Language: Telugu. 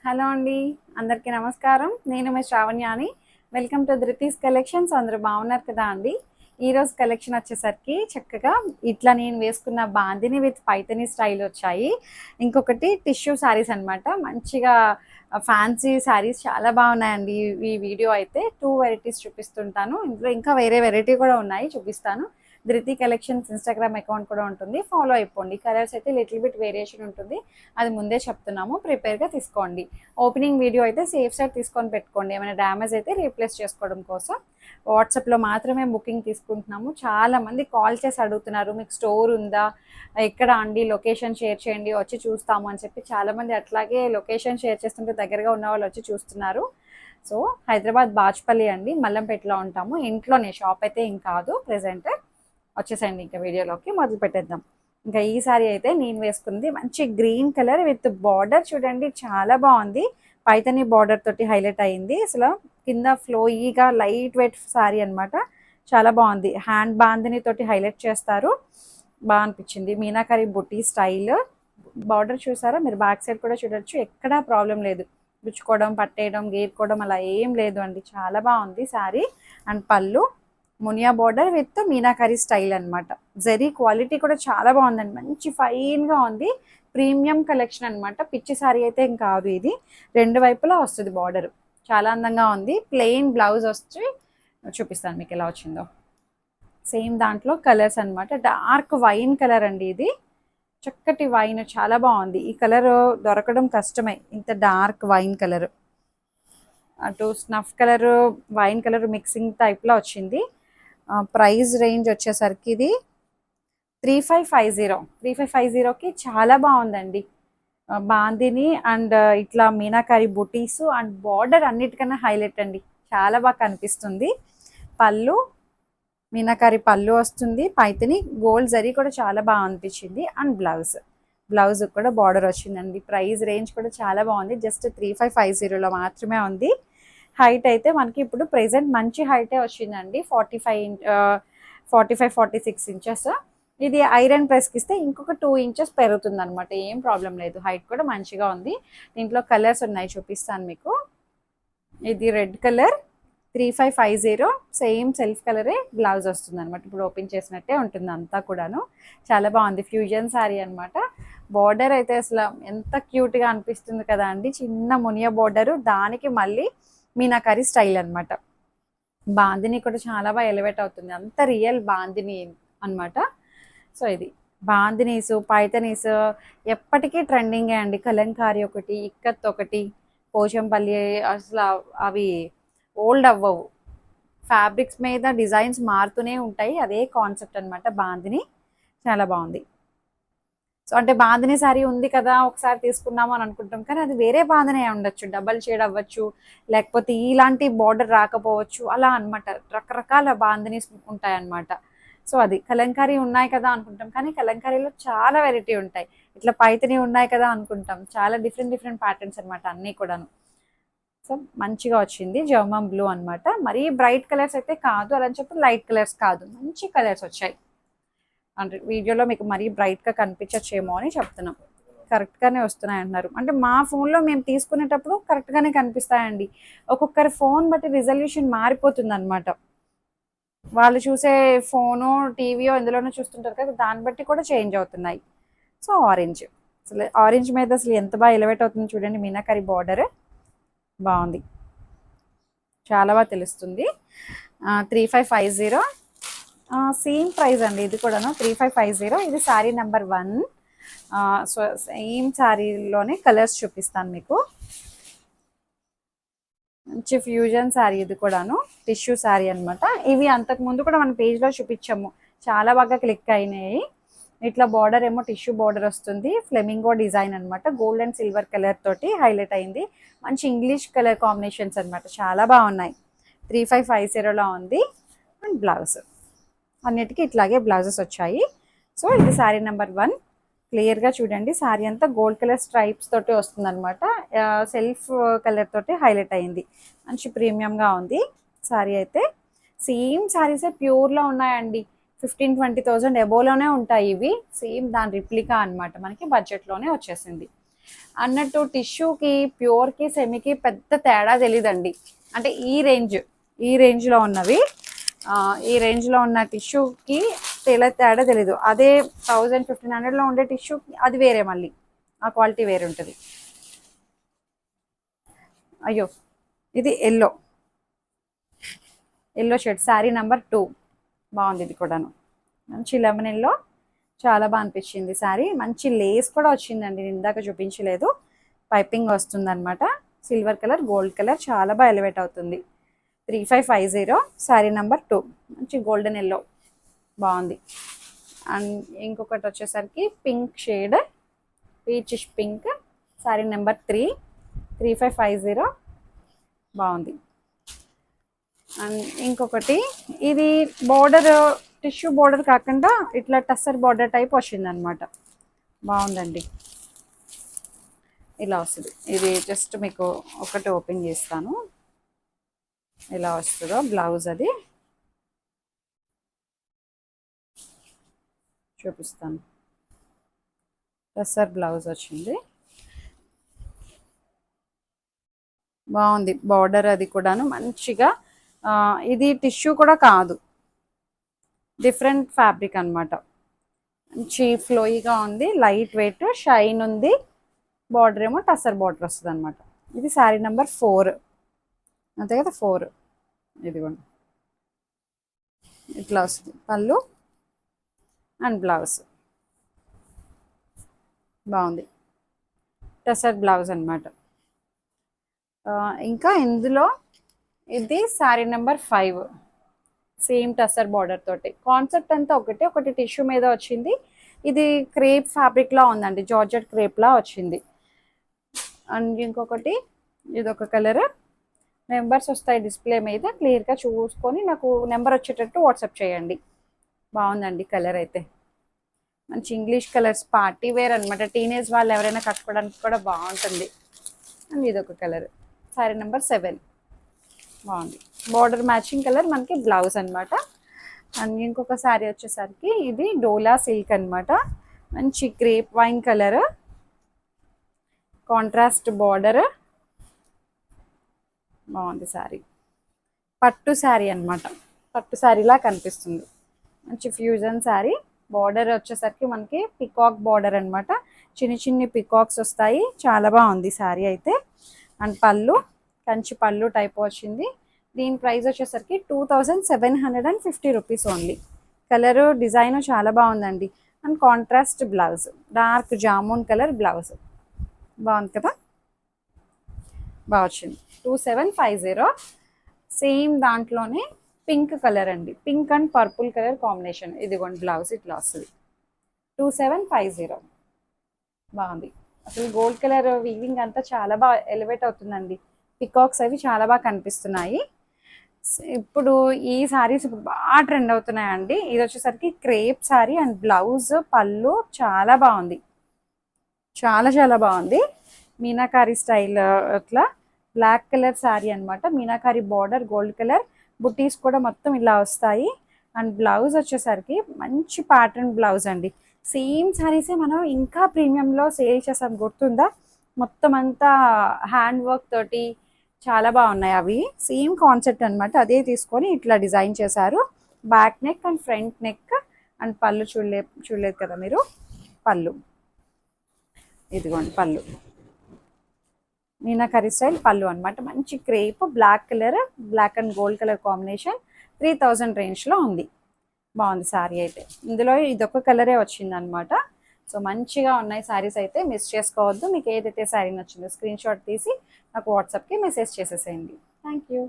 హలో అండి. అందరికీ నమస్కారం. నేను మీ శ్రావణ్యాని. Welcome to Dhruti's collections. అందరూ బాగున్నారు కదా అండి. ఈరోజు కలెక్షన్ వచ్చేసరికి చక్కగా ఇట్లా నేను వేసుకున్న బాందిని విత్ పైతని స్టైల్ వచ్చాయి. ఇంకొకటి టిష్యూ శారీస్ అనమాట. మంచిగా ఫ్యాన్సీ శారీస్ చాలా బాగున్నాయండి. ఈ వీడియో అయితే 2 వెరైటీస్ చూపిస్తుంటాను. ఇందులో ఇంకా వేరే వెరైటీ కూడా ఉన్నాయి, చూపిస్తాను. ధృతి కలెక్షన్స్ ఇన్స్టాగ్రామ్ అకౌంట్ కూడా ఉంటుంది, ఫాలో అయిపోండి. కలర్స్ అయితే లిటిల్ బిట్ వేరియేషన్ ఉంటుంది, అది ముందే చెప్తున్నాము, ప్రిపేర్గా తీసుకోండి. ఓపెనింగ్ వీడియో అయితే సేఫ్ సైడ్ తీసుకొని పెట్టుకోండి, ఏమైనా డ్యామేజ్ అయితే రీప్లేస్ చేసుకోవడం కోసం. వాట్సాప్లో మాత్రమే బుకింగ్ తీసుకుంటున్నాము. చాలామంది కాల్ చేసి అడుగుతున్నారు, మీకు స్టోర్ ఉందా, ఎక్కడ అండి, లొకేషన్ షేర్ చేయండి, వచ్చి చూస్తాము అని చెప్పి. చాలామంది అట్లాగే లొకేషన్ షేర్ చేస్తుంటే దగ్గరగా ఉన్న వాళ్ళు వచ్చి చూస్తున్నారు. సో హైదరాబాద్ బాచ్పల్లి అండి, మల్లంపేటలో ఉంటాము. ఇంట్లోనే, షాప్ అయితే ఏం కాదు ప్రెజెంట్. వచ్చేసండి ఇంకా వీడియోలోకి మొదలు పెట్టేద్దాం. ఇంకా ఈ సారీ అయితే నేను వేసుకుంది మంచి గ్రీన్ కలర్ విత్ బార్డర్ చూడండి, చాలా బాగుంది. పైతని బార్డర్ తోటి హైలైట్ అయింది. అసలు కింద ఫ్లోయీగా లైట్ వెయిట్ సారీ అనమాట, చాలా బాగుంది. హ్యాండ్ బాందిని తోటి హైలైట్ చేస్తారు, బాగా అనిపించింది. మీనాకరి బుట్టి స్టైల్. బార్డర్ చూసారా మీరు, బ్యాక్ సైడ్ కూడా చూడొచ్చు, ఎక్కడా ప్రాబ్లం లేదు. గుచ్చుకోవడం, పట్టేయడం, గీరుకోవడం అలా ఏం లేదు అండి. చాలా బాగుంది శారీ. అండ్ పళ్ళు Muniya border with meenakari style అనమాట. జరీ క్వాలిటీ కూడా చాలా బాగుందండి, మంచి ఫైన్గా ఉంది. ప్రీమియం కలెక్షన్ అనమాట. పిచ్చి సారీ అయితే ఏం కాదు ఇది. రెండు వైపులా వస్తుంది బార్డర్, చాలా అందంగా ఉంది. ప్లెయిన్ బ్లౌజ్ వచ్చి చూపిస్తాను మీకు ఎలా వచ్చిందో. సేమ్ దాంట్లో కలర్స్ అనమాట. డార్క్ వైన్ కలర్ అండి ఇది, చక్కటి వైన్, చాలా బాగుంది. ఈ కలర్ దొరకడం కష్టమే, ఇంత డార్క్ వైన్ కలర్. అటు snuff colour, wine colour mixing టైప్లో వచ్చింది. ప్రైస్ రేంజ్ వచ్చేసరికి ఇది 3550. 3550కి చాలా బాగుందండి. బాందిని అండ్ ఇట్లా మీనాకారి బుటీస్ అండ్ బార్డర్ అన్నిటికన్నా హైలైట్ అండి, చాలా బాగా కనిపిస్తుంది. పళ్ళు మీనాకారి పళ్ళు వస్తుంది, పైతని గోల్డ్ జరీ కూడా చాలా బాగా అనిపించింది. అండ్ బ్లౌజ్ కూడా బార్డర్ వచ్చిందండి. ప్రైస్ రేంజ్ కూడా చాలా బాగుంది, జస్ట్ 3550లో మాత్రమే ఉంది. హైట్ అయితే మనకి ఇప్పుడు ప్రెసెంట్ మంచి హైటే వచ్చిందండి, 46 ఇంచెస్. ఇది ఐరన్ ప్రెస్కి ఇస్తే ఇంకొక 2 ఇంచెస్ పెరుగుతుంది అనమాట, ఏం ప్రాబ్లం లేదు. హైట్ కూడా మంచిగా ఉంది. దీంట్లో కలర్స్ ఉన్నాయి, చూపిస్తాను మీకు. ఇది రెడ్ కలర్, 3550. సేమ్ సెల్ఫ్ కలరే బ్లౌజ్ వస్తుంది అనమాట. ఇప్పుడు ఓపెన్ చేసినట్టే ఉంటుంది అంతా కూడాను, చాలా బాగుంది. ఫ్యూజన్ శారీ అనమాట. బార్డర్ అయితే అసలు ఎంత క్యూట్గా అనిపిస్తుంది కదా అండి, చిన్న మునియా బార్డరు, దానికి మళ్ళీ మీనాకరీ స్టైల్ అనమాట. బాందిని కూడా చాలా బాగా ఎలివేట్ అవుతుంది, అంత రియల్ బాందిని అనమాట. సో ఇది బాందినీస్, పైతనీస్ ఎప్పటికీ ట్రెండింగే అండి. కలంకారీ ఒకటి, ఇక్కత్ ఒకటి, పోచంపల్లి, అసలు అవి ఓల్డ్ అవ్వవు. ఫ్యాబ్రిక్స్ మీద డిజైన్స్ మారుతూనే ఉంటాయి, అదే కాన్సెప్ట్ అనమాట బాందిని. చాలా బాగుంది. సో అంటే బాందిని శారీ ఉంది కదా, ఒకసారి తీసుకున్నాము అని అనుకుంటాం, కానీ అది వేరే బాందిని ఉండొచ్చు, డబల్ షేడ్ అవ్వచ్చు, లేకపోతే ఇలాంటి బార్డర్ రాకపోవచ్చు, అలా అనమాట. రకరకాల బాందినీస్ ఉంటాయన్నమాట. సో అది కలంకారీ ఉన్నాయి కదా అనుకుంటాం, కానీ కలంకారీలో చాలా వెరైటీ ఉంటాయి. ఇట్లా పైతని ఉన్నాయి కదా అనుకుంటాం, చాలా డిఫరెంట్ డిఫరెంట్ ప్యాటర్న్స్ అనమాట అన్నీ కూడాను. సో మంచిగా వచ్చింది. జర్మన్ బ్లూ అనమాట. మరీ బ్రైట్ కలర్స్ అయితే కాదు, అలా అని చెప్పి లైట్ కలర్స్ కాదు, మంచి కలర్స్ వచ్చాయి. అంటే వీడియోలో మీకు మరీ బ్రైట్గా కనిపించచ్చేమో అని చెప్తున్నాం, కరెక్ట్గానే వస్తున్నాయి అంటున్నారు. అంటే మా ఫోన్లో మేము తీసుకునేటప్పుడు కరెక్ట్గానే కనిపిస్తాయండి. ఒక్కొక్కరి ఫోన్ బట్టి రిజల్యూషన్ మారిపోతుంది అనమాట. వాళ్ళు చూసే ఫోను, టీవీయో ఎందులోనో చూస్తుంటారు కదా, దాన్ని బట్టి కూడా చేంజ్ అవుతున్నాయి. సో ఆరెంజ్, అసలు ఆరెంజ్ మీద అసలు ఎంత బాగా ఎలివేట్ అవుతుంది చూడండి. మీనాకరీ బార్డర్ బాగుంది, చాలా బాగా తెలుస్తుంది. 3550. సేమ్ ప్రైస్ అండి ఇది కూడాను, 3550. ఇది శారీ నెంబర్ 1. సో సేమ్ శారీలోనే కలర్స్ చూపిస్తాను మీకు. మంచి ఫ్యూజన్ శారీ ఇది కూడాను, టిష్యూ శారీ అనమాట. ఇవి అంతకుముందు కూడా మన పేజ్లో చూపించాము, చాలా బాగా క్లిక్ అయినాయి. ఇట్లా బార్డర్ ఏమో టిష్యూ బార్డర్ వస్తుంది, ఫ్లెమింగో డిజైన్ అనమాట. గోల్డ్ అండ్ సిల్వర్ కలర్ తోటి హైలైట్ అయింది. మంచి ఇంగ్లీష్ కలర్ కాంబినేషన్స్ అనమాట, చాలా బాగున్నాయి. 3550లో ఉంది. అండ్ బ్లౌజ్ అన్నిటికీ ఇట్లాగే బ్లౌజెస్ వచ్చాయి. సో ఇది శారీ నెంబర్ 1. క్లియర్గా చూడండి, శారీ అంతా గోల్డ్ కలర్ స్ట్రైప్స్ తోటి వస్తుంది అనమాట. సెల్ఫ్ కలర్ తోటి హైలైట్ అయింది, మంచి ప్రీమియంగా ఉంది శారీ అయితే. సేమ్ శారీసే ప్యూర్లో ఉన్నాయండి, 15-20,000 అబోవ్లోనే ఉంటాయి ఇవి. సేమ్ దాని రిప్లికా అనమాట, మనకి బడ్జెట్లోనే వచ్చేసింది. అన్నట్టు టిష్యూకి ప్యూర్కి సెమీకి పెద్ద తేడా తెలియదండి. అంటే ఈ రేంజ్లో ఉన్నవి, ఈ రేంజ్లో ఉన్న టిష్యూకి తేడా తెలీదు. అదే 1000-1500లో ఉండే టిష్యూ అది వేరే, మళ్ళీ ఆ క్వాలిటీ వేరే ఉంటుంది. అయ్యో, ఇది ఎల్లో షేడ్, శారీ నెంబర్ 2. బాగుంది ఇది కూడాను, మంచి లెమన్ ఎల్లో, చాలా బాగా అనిపించింది శారీ. మంచి లేస్ కూడా వచ్చిందండి, నేను ఇందాక చూపించలేదు. పైపింగ్ వస్తుంది అనమాట, సిల్వర్ కలర్, గోల్డ్ కలర్, చాలా బాగా ఎలివేట్ అవుతుంది. 3550, శారీ నెంబర్ 2, మంచి గోల్డెన్ ఎల్లో బాగుంది. అండ్ ఇంకొకటి వచ్చేసరికి pink shade, peachish pink, sari number 3, 3550 బాగుంది. అండ్ ఇంకొకటి, ఇది బోర్డర్ టిష్యూ బోర్డర్ కాకుండా ఇట్లా టస్సర్ బోర్డర్ టైప్ వచ్చింది అనమాట, బాగుందండి. ఇలా వస్తుంది. ఇది జస్ట్ మీకు ఒకటి ఓపెన్ చేస్తాను, ఇలా వస్తుందో బ్లౌజ్, అది చూపిస్తాను. టస్సర్ బ్లౌజ్ వచ్చింది, బాగుంది. బార్డర్ అది కూడాను మంచిగా, ఇది టిష్యూ కూడా కాదు, డిఫరెంట్ ఫ్యాబ్రిక్ అనమాట. మంచి ఫ్లోయిగా ఉంది, లైట్ వెయిట్, షైన్ ఉంది. బార్డర్ ఏమో టస్సర్ బార్డర్ వస్తుంది అనమాట. ఇది శారీ నెంబర్ 4, అంతే కదా, 4. ఇదిగోండి, ఇట్లా వస్తుంది పళ్ళు అండ్ బ్లౌజ్, బాగుంది. టస్సర్ బ్లౌజ్ అనమాట. ఇంకా ఇందులో ఇది sari number 5, same tussar border తోటి. కాన్సెప్ట్ అంతా ఒకటి టిష్యూ మీద వచ్చింది. ఇది క్రేప్ ఫ్యాబ్రిక్లా ఉందండి, జార్జెట్ క్రేప్లా వచ్చింది. అండ్ ఇంకొకటి, ఇదొక కలర్. నెంబర్స్ వస్తాయి డిస్ప్లే మీద, క్లియర్గా చూసుకొని నాకు నెంబర్ వచ్చేటట్టు వాట్సాప్ చేయండి. బాగుందండి కలర్ అయితే, మంచి ఇంగ్లీష్ కలర్స్, పార్టీ వేర్ అనమాట. టీనేజ్ వాళ్ళు ఎవరైనా కట్టుకోవడానికి కూడా బాగుంటుంది. అండ్ ఇదొక కలర్, శారీ నెంబర్ 7, బాగుంది. బార్డర్ మ్యాచింగ్ కలర్, మనకి బ్లౌజ్ అనమాట. అండ్ ఇంకొక శారీ వచ్చేసరికి ఇది డోలా సిల్క్ అనమాట, మంచి crepe wine colour, contrast border, బాగుంది శారీ. పట్టు శారీ అనమాట, పట్టు శారీలా కనిపిస్తుంది. మంచి ఫ్యూజన్ శారీ. బార్డర్ వచ్చేసరికి మనకి పికాక్ బార్డర్ అనమాట, చిన్ని పికాక్స్ వస్తాయి. చాలా బాగుంది శారీ అయితే. అండ్ పళ్ళు, కంచి పళ్ళు టైప్ వచ్చింది. దీని ప్రైస్ వచ్చేసరికి 2750 రూపీస్ ఓన్లీ. కలరు డిజైన్ చాలా బాగుందండి. And contrast blouse, dark jamun colour blouse, బాగుంది కదా, బాగా వచ్చింది. 2750. సేమ్ దాంట్లోనే పింక్ కలర్ అండి, pink and purple colour combination. ఇదిగోండి బ్లౌజ్ ఇట్లా వస్తుంది. 2750, బాగుంది. అసలు గోల్డ్ కలర్ వీవింగ్ అంతా చాలా బాగా ఎలివేట్ అవుతుందండి. పికాక్స్ అవి చాలా బాగా కనిపిస్తున్నాయి. ఇప్పుడు ఈ సారీస్ బాగా ట్రెండ్ అవుతున్నాయండి. ఇది వచ్చేసరికి క్రేప్ సారీ అండ్ బ్లౌజ్, పళ్ళు చాలా బాగుంది, చాలా బాగుంది. మీనాకారి స్టైల్, అట్లా బ్లాక్ కలర్ శారీ అనమాట. మీనాకారి బార్డర్, గోల్డ్ కలర్ బుట్టీస్ కూడా మొత్తం ఇలా వస్తాయి. అండ్ బ్లౌజ్ వచ్చేసరికి మంచి ప్యాటర్న్ బ్లౌజ్ అండి. సేమ్ శారీసే మనం ఇంకా ప్రీమియంలో సేల్ చేసాం, గుర్తుందా? మొత్తం అంతా హ్యాండ్ వర్క్ తోటి చాలా బాగున్నాయి అవి. సేమ్ కాన్సెప్ట్ అనమాట, అదే తీసుకొని ఇట్లా డిజైన్ చేశారు. Back neck and front neck. And పళ్ళు చూడలేదు కదా మీరు, పళ్ళు ఇదిగోండి, పళ్ళు మీనాకరీ స్టైల్ పళ్ళు అనమాట. మంచి crepe black colour, black and gold colour combination. 3000 రేంజ్లో ఉంది, బాగుంది శారీ అయితే. ఇందులో ఇదొక కలరే వచ్చిందనమాట. సో మంచిగా ఉన్నాయి శారీస్ అయితే, మిస్ చేసుకోవద్దు. మీకు ఏదైతే శారీ నచ్చిందో స్క్రీన్ షాట్ తీసి నాకు వాట్సాప్కి మెసేజ్ చేసేసేయండి. Thank you.